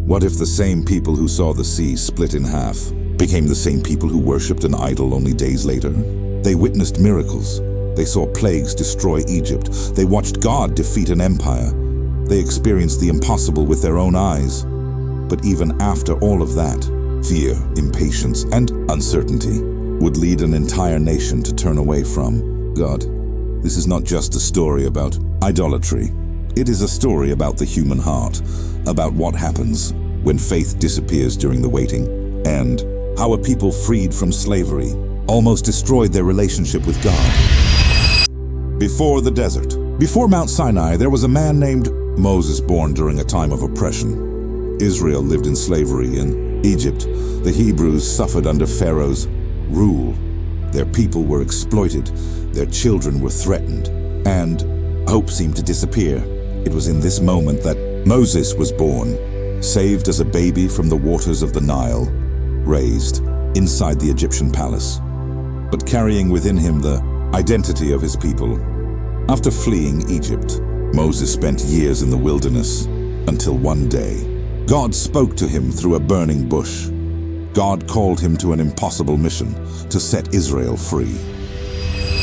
What if the same people who saw the sea split in half became the same people who worshipped an idol only days later? They witnessed miracles. They saw plagues destroy Egypt. They watched God defeat an empire. They experienced the impossible with their own eyes. But even after all of that, fear, impatience, and uncertainty would lead an entire nation to turn away from God. This is not just a story about idolatry. It is a story about the human heart, about what happens when faith disappears during the waiting, and how a people freed from slavery almost destroyed their relationship with God. Before the desert, before Mount Sinai, there was a man named Moses born during a time of oppression. Israel lived in slavery in Egypt. The Hebrews suffered under Pharaoh's rule. Their people were exploited, their children were threatened, and hope seemed to disappear. It was in this moment that Moses was born, saved as a baby from the waters of the Nile, raised inside the Egyptian palace, but carrying within him the identity of his people. After fleeing Egypt, Moses spent years in the wilderness until one day, God spoke to him through a burning bush. God called him to an impossible mission to set Israel free.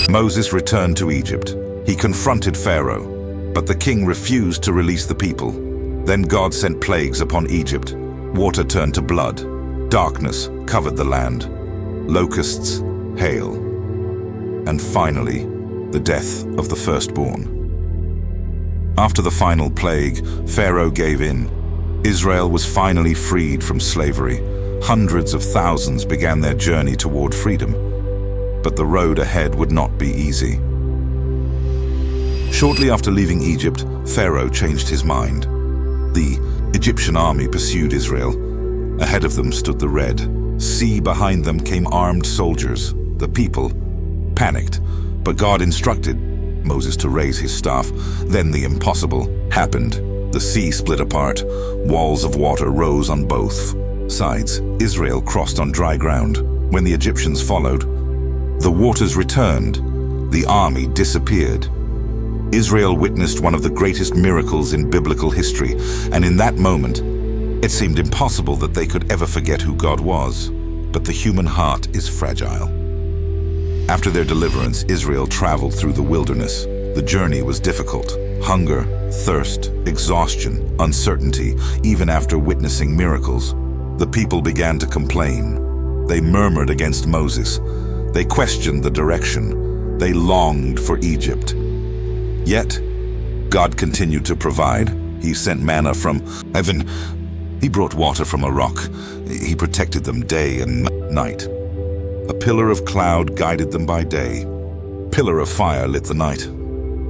Moses returned to Egypt. He confronted Pharaoh, but the king refused to release the people. Then God sent plagues upon Egypt. Water turned to blood. Darkness covered the land. Locusts, hail. And finally, the death of the firstborn. After the final plague, Pharaoh gave in. Israel was finally freed from slavery. Hundreds of thousands began their journey toward freedom. But the road ahead would not be easy. Shortly after leaving Egypt, Pharaoh changed his mind. The Egyptian army pursued Israel. Ahead of them stood the Red Sea. Behind them came armed soldiers. The people panicked, but God instructed Moses to raise his staff. Then the impossible happened. The sea split apart. Walls of water rose on both sides. Israel crossed on dry ground. When the Egyptians followed, the waters returned. The army disappeared. Israel witnessed one of the greatest miracles in biblical history, and in that moment, it seemed impossible that they could ever forget who God was. But the human heart is fragile. After their deliverance, Israel traveled through the wilderness. The journey was difficult. Hunger, thirst, exhaustion, uncertainty, even after witnessing miracles. The people began to complain. They murmured against Moses. They questioned the direction. They longed for Egypt. Yet, God continued to provide. He sent manna from heaven. He brought water from a rock. He protected them day and night. A pillar of cloud guided them by day. Pillar of fire lit the night.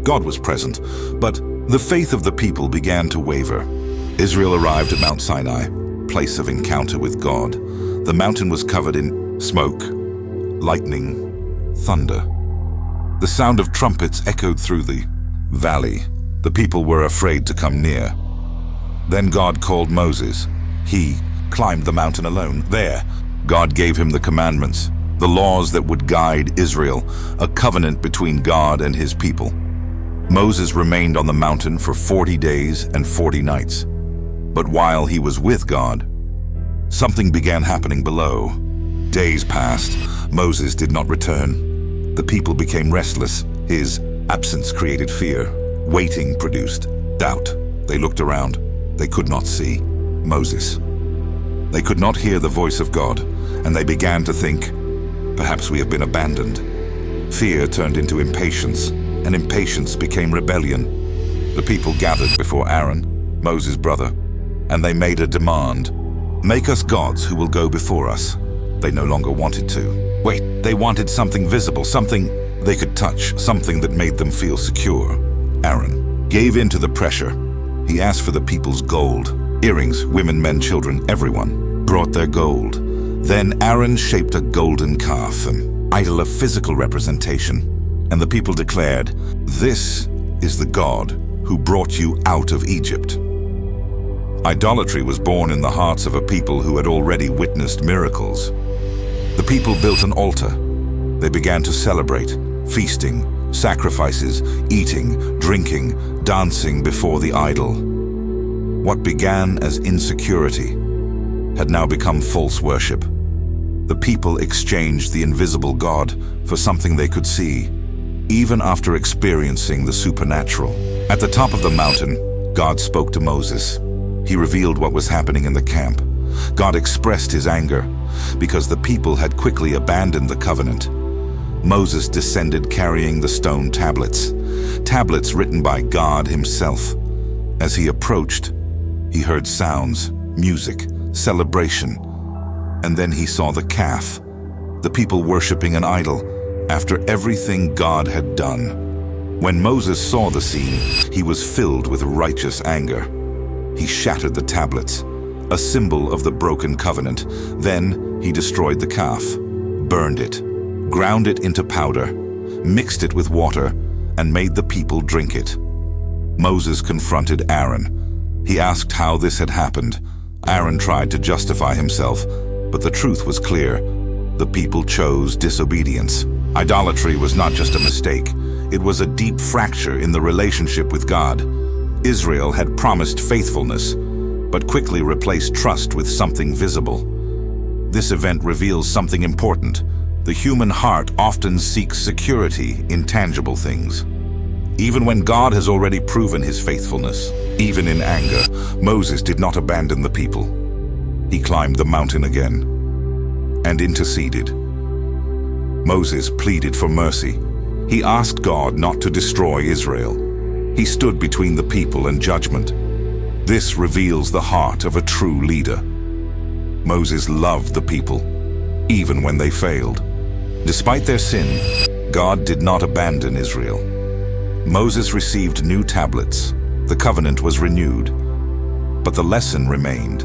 God was present, but the faith of the people began to waver. Israel arrived at Mount Sinai, place of encounter with God. The mountain was covered in smoke, lightning, thunder. The sound of trumpets echoed through the valley. The people were afraid to come near. Then God called Moses. He climbed the mountain alone. There, God gave him the commandments, the laws that would guide Israel, a covenant between God and his people. Moses remained on the mountain for 40 days and 40 nights. But while he was with God, something began happening below. Days passed. Moses did not return. The people became restless. His absence created fear. Waiting produced doubt. They looked around. They could not see Moses. They could not hear the voice of God, and they began to think, perhaps we have been abandoned. Fear turned into impatience, and impatience became rebellion. The people gathered before Aaron, Moses' brother, and they made a demand. Make us gods who will go before us. They no longer wanted to. Wait, they wanted something visible, something they could touch, something that made them feel secure. Aaron gave in to the pressure. He asked for the people's gold. Earrings, women, men, children, everyone brought their gold. Then Aaron shaped a golden calf, an idol of physical representation. And the people declared, "This is the God who brought you out of Egypt." Idolatry was born in the hearts of a people who had already witnessed miracles. The people built an altar. They began to celebrate, feasting, sacrifices, eating, drinking, dancing before the idol. What began as insecurity had now become false worship. The people exchanged the invisible God for something they could see, even after experiencing the supernatural. At the top of the mountain, God spoke to Moses. He revealed what was happening in the camp. God expressed his anger because the people had quickly abandoned the covenant. Moses descended carrying the stone tablets, tablets written by God himself. As he approached, he heard sounds, music, celebration, and then he saw the calf, the people worshiping an idol after everything God had done. When Moses saw the scene, he was filled with righteous anger. He shattered the tablets, a symbol of the broken covenant. Then he destroyed the calf, burned it, ground it into powder, mixed it with water, and made the people drink it. Moses confronted Aaron. He asked how this had happened. Aaron tried to justify himself, but the truth was clear. The people chose disobedience. Idolatry was not just a mistake. It was a deep fracture in the relationship with God. Israel had promised faithfulness, but quickly replaced trust with something visible. This event reveals something important. The human heart often seeks security in tangible things. Even when God has already proven his faithfulness, even in anger, Moses did not abandon the people. He climbed the mountain again and interceded. Moses pleaded for mercy. He asked God not to destroy Israel. He stood between the people and judgment. This reveals the heart of a true leader. Moses loved the people, even when they failed. Despite their sin, God did not abandon Israel. Moses received new tablets. The covenant was renewed, but the lesson remained.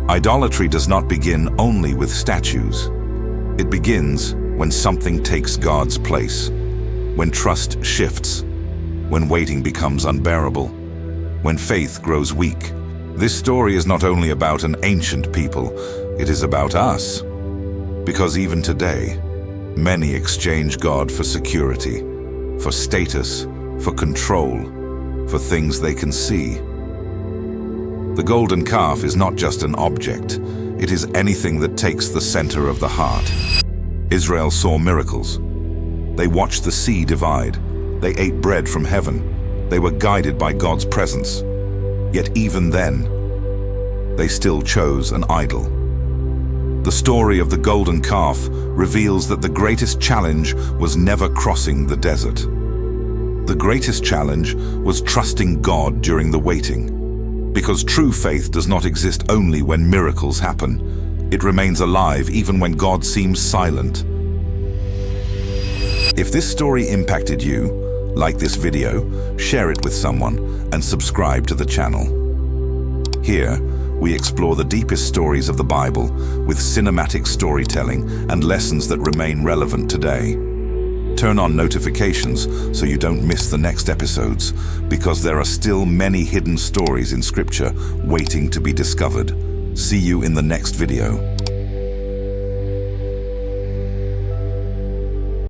Idolatry does not begin only with statues. It begins when something takes God's place, when trust shifts, when waiting becomes unbearable, when faith grows weak. This story is not only about an ancient people, it is about us. Because even today, many exchange God for security, for status, for control, for things they can see. The golden calf is not just an object, it is anything that takes the center of the heart. Israel saw miracles. They watched the sea divide. They ate bread from heaven. They were guided by God's presence. Yet even then, they still chose an idol. The story of the golden calf reveals that the greatest challenge was never crossing the desert. The greatest challenge was trusting God during the waiting. Because true faith does not exist only when miracles happen. It remains alive even when God seems silent. If this story impacted you, like this video, share it with someone, and subscribe to the channel. Here, we explore the deepest stories of the Bible with cinematic storytelling and lessons that remain relevant today. Turn on notifications so you don't miss the next episodes, because there are still many hidden stories in Scripture waiting to be discovered. See you in the next video.